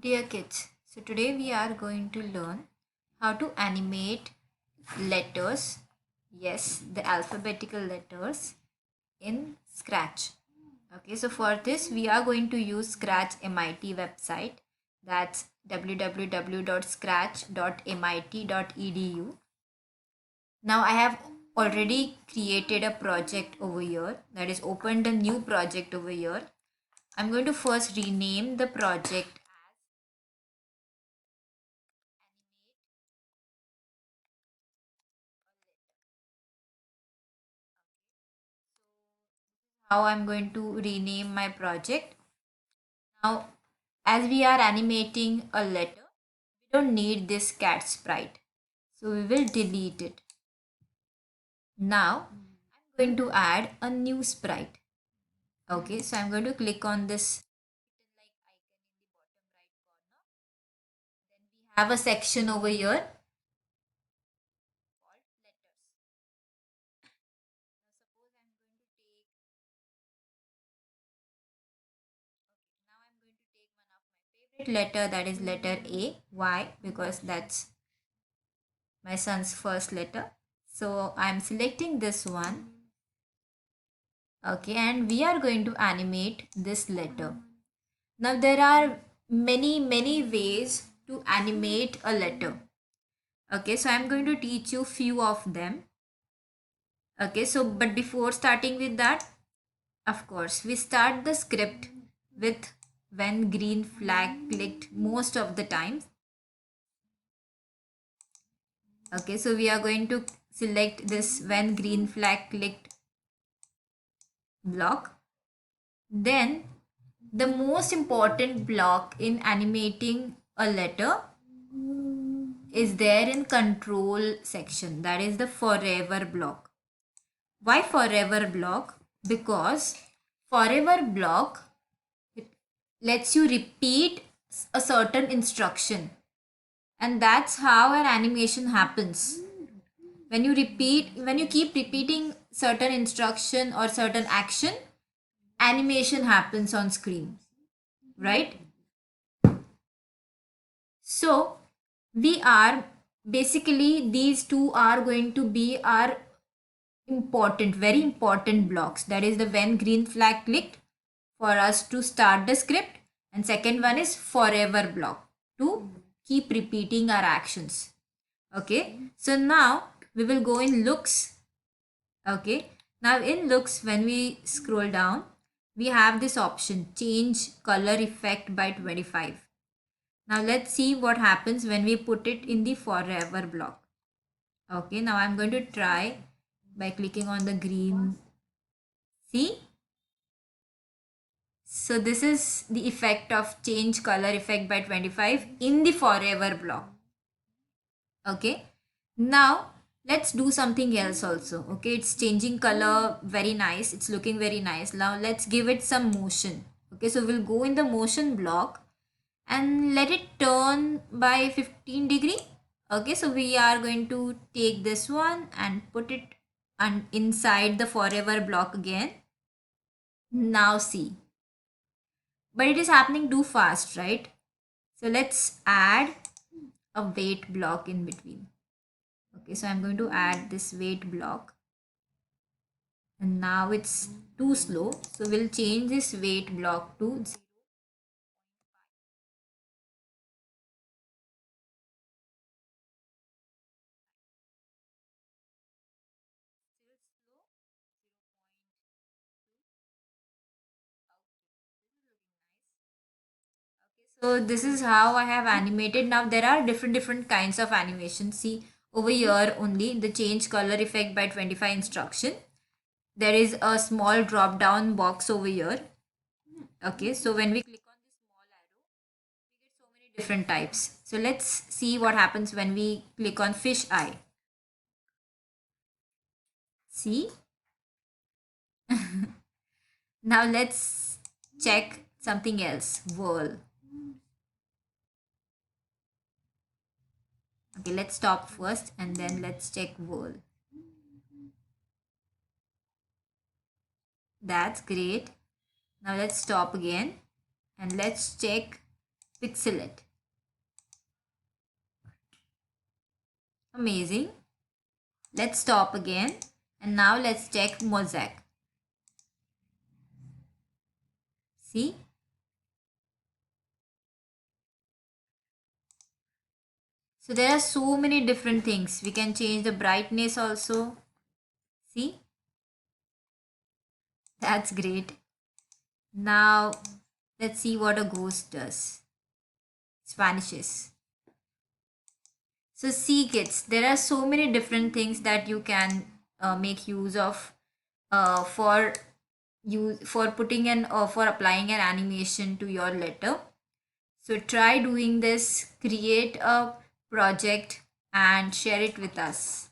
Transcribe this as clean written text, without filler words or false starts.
Dear kids, so today we are going to learn how to animate letters, yes, the alphabetical letters in Scratch. Okay, so for this we are going to use Scratch MIT website, that's www.scratch.mit.edu. Now I have already created a project over here, that is opened a new project over here. I'm going to first rename the project. How I'm going to rename my project. Now, as we are animating a letter, we don't need this cat sprite. So we will delete it. Now, I'm going to add a new sprite. Okay, so I'm going to click on this like icon in the bottom right corner. Then we have a section over here called letters. Now, suppose I'm going to take, now I'm going to take one of my favorite letter, that is letter A. Why? Because that's my son's first letter. So I'm selecting this one. Okay, and we are going to animate this letter. Now there are many ways to animate a letter. Okay, so I'm going to teach you few of them. Okay, so but before starting with that, of course, we start the script with when green flag clicked most of the time. Okay, so we are going to select this when green flag clicked block. Then the most important block in animating a letter is there in control section, that is the forever block. Why forever block? Because forever block lets you repeat a certain instruction, and that's how an animation happens. When you keep repeating certain instruction or certain action, animation happens on screen, right? So we are basically, these two are going to be our important, very important blocks. That is the when green flag clicked for us to start the script, and second one is forever block to keep repeating our actions. Okay, so now we will go in looks. Okay, now in looks, when we scroll down, we have this option change color effect by 25. Now let's see what happens when we put it in the forever block. Okay, now I'm going to try by clicking on the green. See? So this is the effect of change color effect by 25 in the forever block. Okay. Now let's do something else also. Okay, it's changing color very nice. It's looking very nice. Now let's give it some motion. Okay, so we'll go in the motion block and let it turn by 15 degree. Okay, so we are going to take this one and put it inside the forever block again. Now see, but it is happening too fast, right? So let's add a wait block in between. Okay, so I'm going to add this wait block, and now it's too slow, so we'll change this wait block to 0. Still slow, 0.2. So this is how I have animated. Now there are different kinds of animation. See over here only the change color effect by 25 instruction. There is a small drop down box over here. Okay, so when we click on this small arrow, we get so many different types. So let's see what happens when we click on fish eye. See? Now let's check something else. Whirl. Okay, let's stop first and then let's check whirl. That's great. Now let's stop again and let's check pixel it. Amazing. Let's stop again. And now let's check mosaic. See? So there are so many different things. We can change the brightness also. See? That's great. Now let's see what a ghost does. It vanishes. So see kids, there are so many different things that you can make use of for for putting an or for applying an animation to your letter. So try doing this, create a project and share it with us.